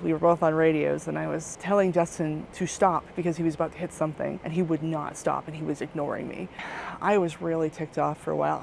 we were both on radios and I was telling Justin to stop because he was about to hit something and he would not stop and he was ignoring me. I was really ticked off for a while.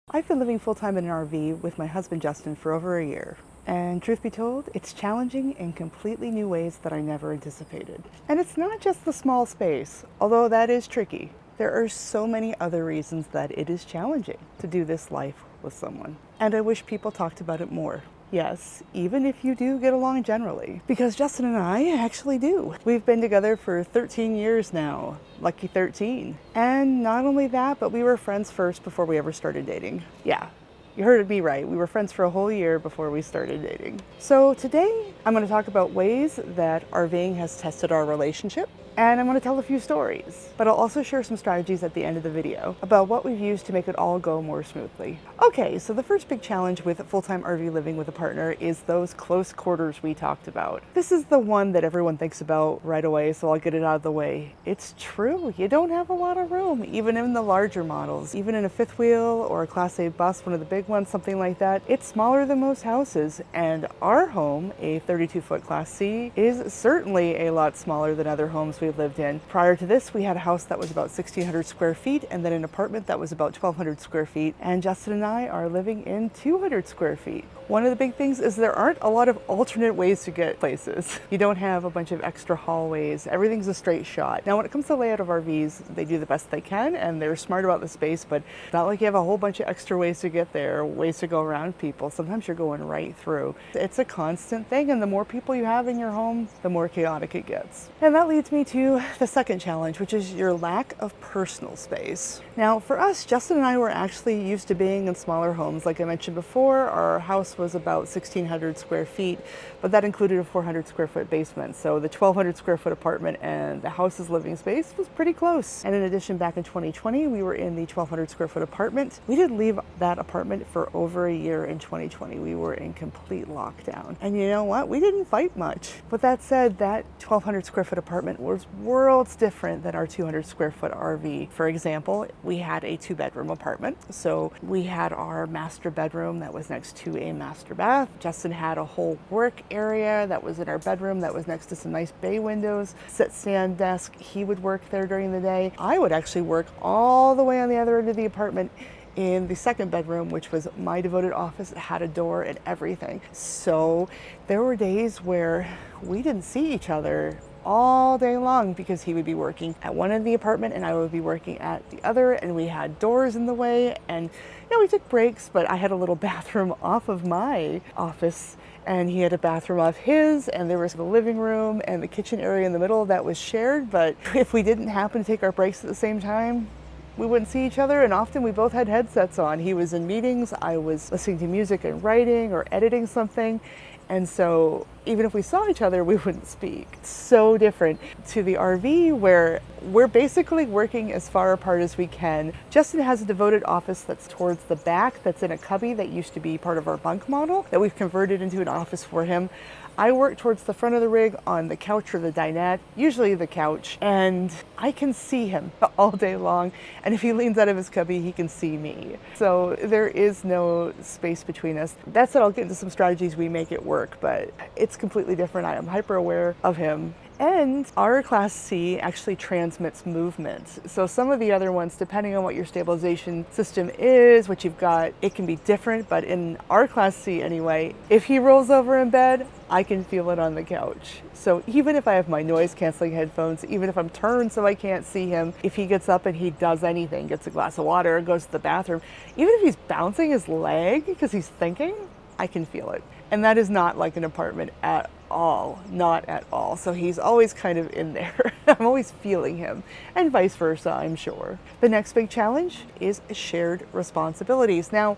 I've been living full-time in an RV with my husband Justin for over a year. And truth be told, it's challenging in completely new ways that I never anticipated. And it's not just the small space, although that is tricky. There are so many other reasons that it is challenging to do this life with someone. And I wish people talked about it more. Yes, even if you do get along generally. Because Justin and I actually do. We've been together for 13 years now. Lucky 13. And not only that, but we were friends first before we ever started dating. Yeah. You heard me right. We were friends for a whole year before we started dating. So today, I'm going to talk about ways that RVing has tested our relationship, and I'm going to tell a few stories. But I'll also share some strategies at the end of the video about what we've used to make it all go more smoothly. Okay, so the first big challenge with full-time RV living with a partner is those close quarters we talked about. This is the one that everyone thinks about right away, so I'll get it out of the way. It's true, you don't have a lot of room, even in the larger models. Even in a fifth wheel or a Class A bus, one of the big ones, something like that, it's smaller than most houses. And our home, a 32-foot Class C, is certainly a lot smaller than other homes we've lived in. Prior to this, we had a house that was about 1,600 square feet and then an apartment that was about 1,200 square feet. And Justin and I are living in 200 square feet. One of the big things is there aren't a lot of alternate ways to get places. You don't have a bunch of extra hallways. Everything's a straight shot. Now, when it comes to layout of RVs, they do the best they can and they're smart about the space, but it's not like you have a whole bunch of extra ways to get there, ways to go around people. Sometimes you're going right through. It's a constant thing, and the more people you have in your home, the more chaotic it gets. And that leads me to the second challenge, which is your lack of personal space. Now, for us, Justin and I were actually used to being in smaller homes. Like I mentioned before, our house was about 1,600 square feet, but that included a 400 square foot basement. So the 1,200 square foot apartment and the house's living space was pretty close. And in addition, back in 2020, we were in the 1,200 square foot apartment. We didn't leave that apartment for over a year in 2020. We were in complete lockdown. And you know what? We didn't fight much. But that said, that 1,200 square foot apartment was worlds different than our 200 square foot RV. For example, we had a 2-bedroom apartment. So we had our master bedroom that was next to a master bath. Justin had a whole work area that was in our bedroom that was next to some nice bay windows, sit-stand desk. He would work there during the day. I would actually work all the way on the other end of the apartment in the second bedroom, which was my devoted office. It had a door and everything. So there were days where we didn't see each other all day long because he would be working at one end of the apartment and I would be working at the other, and we had doors in the way, and we took breaks, but I had a little bathroom off of my office and he had a bathroom off his, and there was the living room and the kitchen area in the middle that was shared. But if we didn't happen to take our breaks at the same time, we wouldn't see each other, and often we both had headsets on. He was in meetings, I was listening to music and writing or editing something. And so even if we saw each other, we wouldn't speak. It's so different to the RV where we're basically working as far apart as we can. Justin has a devoted office that's towards the back, that's in a cubby that used to be part of our bunk model that we've converted into an office for him. I work towards the front of the rig on the couch or the dinette, usually the couch, and I can see him all day long. And if he leans out of his cubby, he can see me. So there is no space between us. That said, I'll get into some strategies we make it work, but it's completely different. I am hyper aware of him. And our Class C actually transmits movement. So some of the other ones, depending on what your stabilization system is, what you've got, it can be different. But in our Class C anyway, if he rolls over in bed, I can feel it on the couch. So even if I have my noise canceling headphones, even if I'm turned so I can't see him, if he gets up and he does anything, gets a glass of water, goes to the bathroom, even if he's bouncing his leg because he's thinking, I can feel it. And that is not like an apartment at all, not at all. So he's always kind of in there. I'm always feeling him, and vice versa, I'm sure. The next big challenge is shared responsibilities. Now,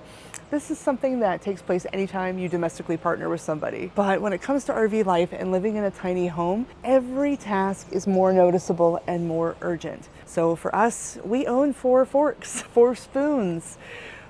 this is something that takes place anytime you domestically partner with somebody. But when it comes to RV life and living in a tiny home, every task is more noticeable and more urgent. So for us, we own 4 forks, 4 spoons.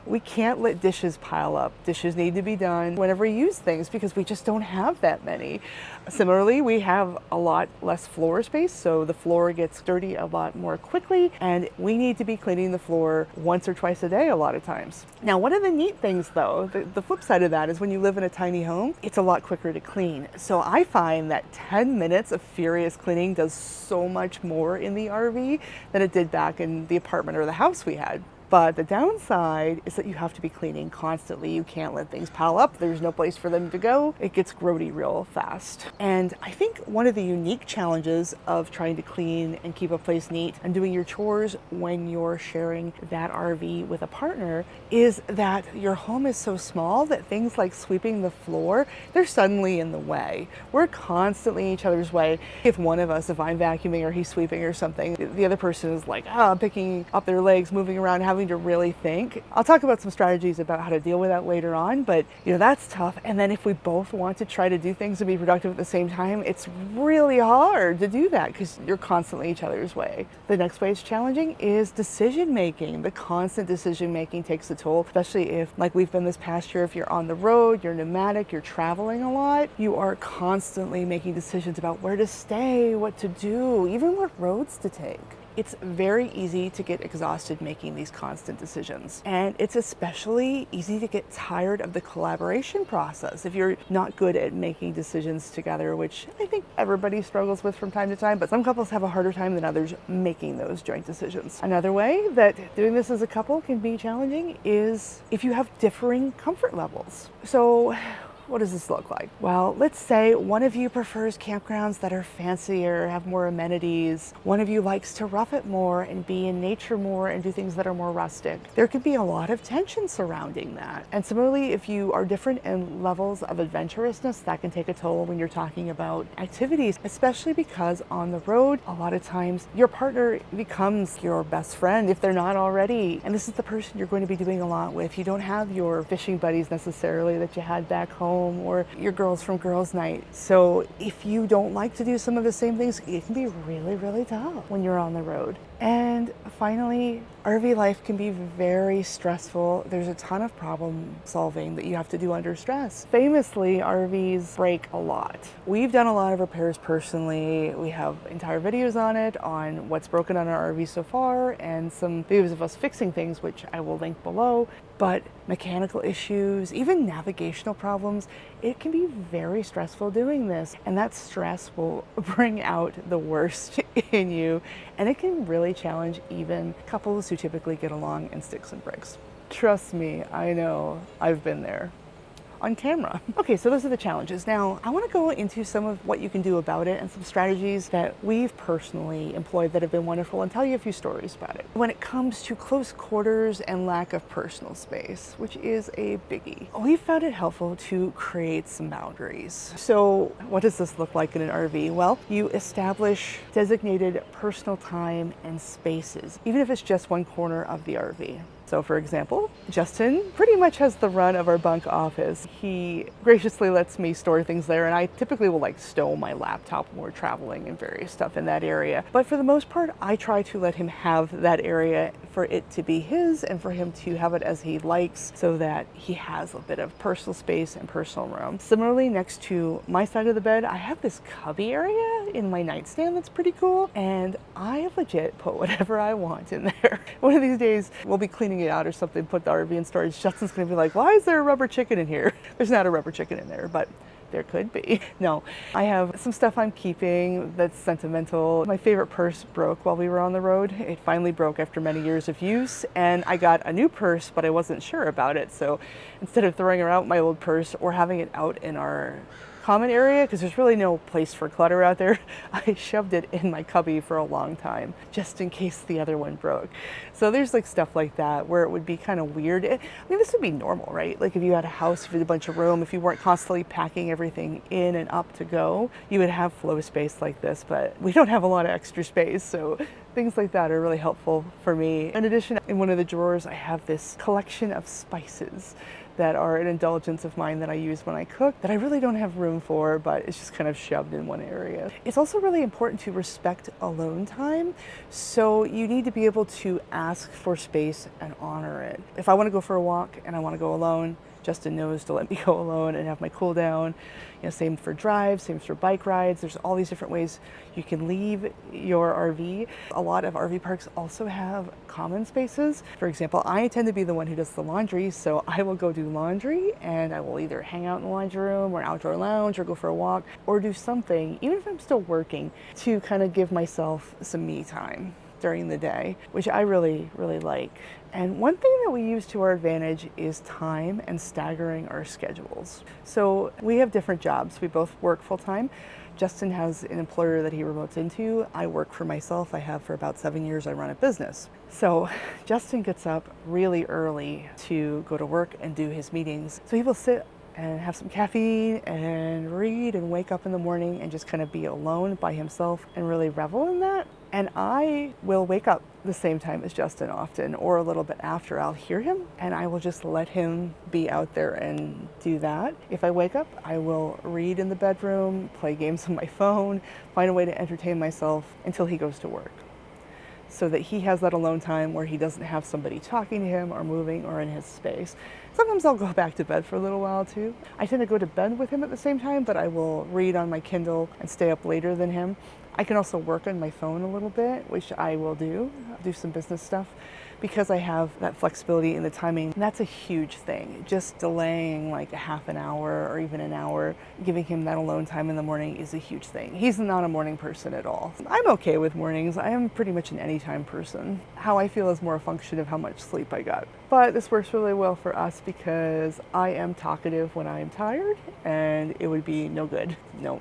We can't let dishes pile up. Dishes need to be done whenever we use things because we just don't have that many. Similarly, we have a lot less floor space, so the floor gets dirty a lot more quickly, and we need to be cleaning the floor once or twice a day a lot of times. Now, one of the neat things though, the flip side of that is when you live in a tiny home, it's a lot quicker to clean. So I find that 10 minutes of furious cleaning does so much more in the RV than it did back in the apartment or the house we had. But the downside is that you have to be cleaning constantly. You can't let things pile up. There's no place for them to go. It gets grody real fast. And I think one of the unique challenges of trying to clean and keep a place neat and doing your chores when you're sharing that RV with a partner is that your home is so small that things like sweeping the floor, they're suddenly in the way. We're constantly in each other's way. If one of us, if I'm vacuuming or he's sweeping or something, the other person is like, picking up their legs, moving around, having to really think. I'll talk about some strategies about how to deal with that later on, but that's tough. And then if we both want to try to do things and be productive at the same time, it's really hard to do that because you're constantly each other's way. The next way it's challenging is decision making. The constant decision making takes a toll, especially if, like we've been this past year, if you're on the road, you're nomadic, you're traveling a lot, you are constantly making decisions about where to stay, what to do, even what roads to take. It's very easy to get exhausted making these constant decisions. And it's especially easy to get tired of the collaboration process if you're not good at making decisions together, which I think everybody struggles with from time to time, but some couples have a harder time than others making those joint decisions. Another way that doing this as a couple can be challenging is if you have differing comfort levels. So what does this look like? Well, let's say one of you prefers campgrounds that are fancier, have more amenities. One of you likes to rough it more and be in nature more and do things that are more rustic. There could be a lot of tension surrounding that. And similarly, if you are different in levels of adventurousness, that can take a toll when you're talking about activities, especially because on the road, a lot of times your partner becomes your best friend if they're not already. And this is the person you're going to be doing a lot with. You don't have your fishing buddies necessarily that you had back home, or your girls from girls' night. So if you don't like to do some of the same things, it can be really, really tough when you're on the road. And finally, RV life can be very stressful. There's a ton of problem solving that you have to do under stress. Famously, RVs break a lot. We've done a lot of repairs personally. We have entire videos on it, on what's broken on our RV so far, and some videos of us fixing things, which I will link below. But mechanical issues, even navigational problems, it can be very stressful doing this. And that stress will bring out the worst in you. And it can really challenge even couples who typically get along in sticks and bricks. Trust me, I know, I've been there. On camera. Okay, so those are the challenges. Now, I want to go into some of what you can do about it and some strategies that we've personally employed that have been wonderful and tell you a few stories about it. When it comes to close quarters and lack of personal space, which is a biggie, we found it helpful to create some boundaries. So what does this look like in an RV? Well, you establish designated personal time and spaces, even if it's just one corner of the RV. So for example, Justin pretty much has the run of our bunk office. He graciously lets me store things there, and I typically will stow my laptop when we're traveling and various stuff in that area. But for the most part, I try to let him have that area for it to be his and for him to have it as he likes so that he has a bit of personal space and personal room. Similarly, next to my side of the bed, I have this cubby area in my nightstand that's pretty cool, and I legit put whatever I want in there. One of these days, we'll be cleaning it out or something, put the RV in storage. Justin's gonna be like, why is there a rubber chicken in here? There's not a rubber chicken in there, but there could be. No, I have some stuff I'm keeping that's sentimental. My favorite purse broke while we were on the road. It finally broke after many years of use, and I got a new purse, but I wasn't sure about it. So instead of throwing out my old purse or having it out in our common area, because there's really no place for clutter out there, I shoved it in my cubby for a long time, just in case the other one broke. So there's stuff like that where it would be kind of weird. I mean, this would be normal, right? Like if you had a house, if you had a bunch of room, if you weren't constantly packing everything in and up to go, you would have flow space like this, but we don't have a lot of extra space, so things like that are really helpful for me. In addition, in one of the drawers, I have this collection of spices. that are an indulgence of mine that I use when I cook that I really don't have room for, but it's just kind of shoved in one area. It's also really important to respect alone time. So you need to be able to ask for space and honor it. If I want to go for a walk and I want to go alone, Justin knows to let me go alone and have my cool down. Same for drives, same for bike rides. There's all these different ways you can leave your RV. A lot of RV parks also have common spaces. For example, I tend to be the one who does the laundry, so I will go do laundry and I will either hang out in the laundry room or an outdoor lounge or go for a walk or do something, even if I'm still working, to kind of give myself some me time during the day, which I really, really like. And one thing that we use to our advantage is time and staggering our schedules. So we have different jobs. We both work full time. Justin has an employer that he remotes into. I work for myself. I have for about 7 years. I run a business. So Justin gets up really early to go to work and do his meetings. So he will sit and have some caffeine and read and wake up in the morning and just kind of be alone by himself and really revel in that. And I will wake up the same time as Justin often, or a little bit after. I'll hear him and I will just let him be out there and do that. If I wake up, I will read in the bedroom, play games on my phone, find a way to entertain myself until he goes to work, so that he has that alone time where he doesn't have somebody talking to him or moving or in his space. Sometimes I'll go back to bed for a little while too. I tend to go to bed with him at the same time, but I will read on my Kindle and stay up later than him. I can also work on my phone a little bit, which I will do some business stuff, because I have that flexibility in the timing. And that's a huge thing. Just delaying like a half an hour or even an hour, giving him that alone time in the morning is a huge thing. He's not a morning person at all. I'm okay with mornings. I am pretty much an anytime person. How I feel is more a function of how much sleep I got. But this works really well for us because I am talkative when I am tired, and it would be no good. No.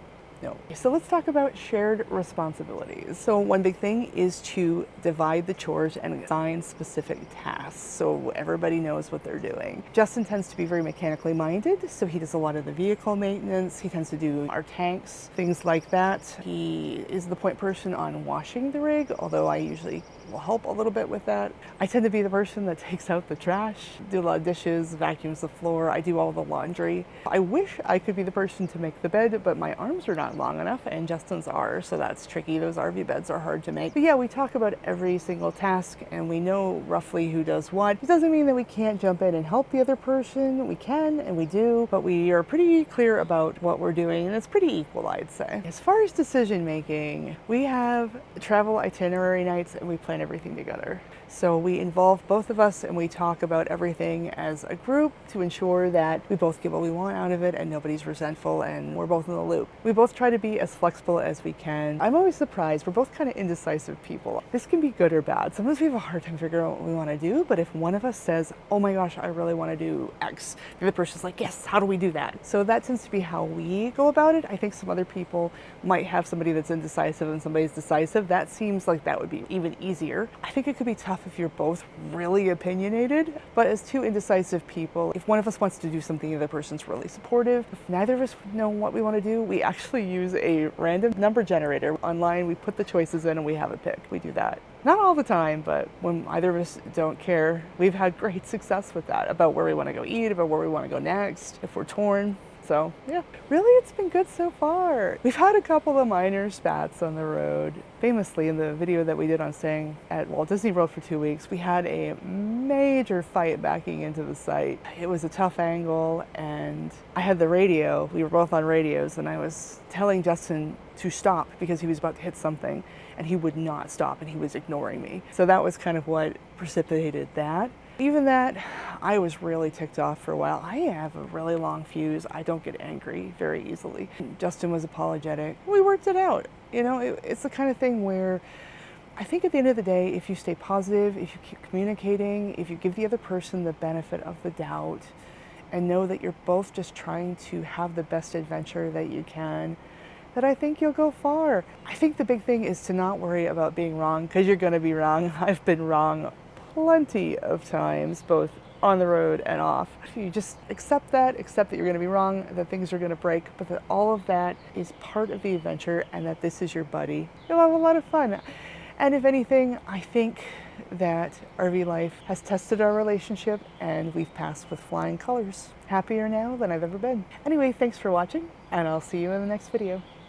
So let's talk about shared responsibilities. So one big thing is to divide the chores and assign specific tasks so everybody knows what they're doing. Justin tends to be very mechanically minded, so he does a lot of the vehicle maintenance. He tends to do our tanks, things like that. He is the point person on washing the rig, although I usually will help a little bit with that. I tend to be the person that takes out the trash, do a lot of dishes, vacuums the floor. I do all the laundry. I wish I could be the person to make the bed, but my arms are not long enough, and Justin's are, so that's tricky. Those RV beds are hard to make. But yeah, we talk about every single task and we know roughly who does what. It doesn't mean that we can't jump in and help the other person. We can and we do, but we are pretty clear about what we're doing, and it's pretty equal, I'd say. As far as decision making, we have travel itinerary nights and we plan everything together. So we involve both of us and we talk about everything as a group to ensure that we both get what we want out of it and nobody's resentful and we're both in the loop. We both try to be as flexible as we can. I'm always surprised. We're both kind of indecisive people. This can be good or bad. Sometimes we have a hard time figuring out what we want to do, but if one of us says, oh my gosh, I really want to do X, the other person's like, yes, how do we do that? So that tends to be how we go about it. I think some other people might have somebody that's indecisive and somebody's decisive. That seems like that would be even easier. I think it could be tough if you're both really opinionated, but as two indecisive people, if one of us wants to do something, the other person's really supportive. If neither of us know what we want to do, we actually use a random number generator online. We put the choices in and we have it picked. We do that. Not all the time, but when either of us don't care, we've had great success with that, about where we want to go eat, about where we want to go next, if we're torn. So yeah, really it's been good so far. We've had a couple of minor spats on the road. Famously, in the video that we did on staying at Walt Disney World for 2 weeks, we had a major fight backing into the site. It was a tough angle and I had the radio. We were both on radios and I was telling Justin to stop because he was about to hit something and he would not stop and he was ignoring me. So that was kind of what precipitated that. Even that, I was really ticked off for a while. I have a really long fuse. I don't get angry very easily. Justin was apologetic. We worked it out. It's the kind of thing where I think at the end of the day, if you stay positive, if you keep communicating, if you give the other person the benefit of the doubt and know that you're both just trying to have the best adventure that you can, that I think you'll go far. I think the big thing is to not worry about being wrong, because you're going to be wrong. I've been wrong plenty of times, both on the road and off. You just accept that you're going to be wrong, that things are going to break, but that all of that is part of the adventure and that this is your buddy. You'll have a lot of fun. And if anything, I think that RV life has tested our relationship and we've passed with flying colors. Happier now than I've ever been. Anyway, thanks for watching, and I'll see you in the next video.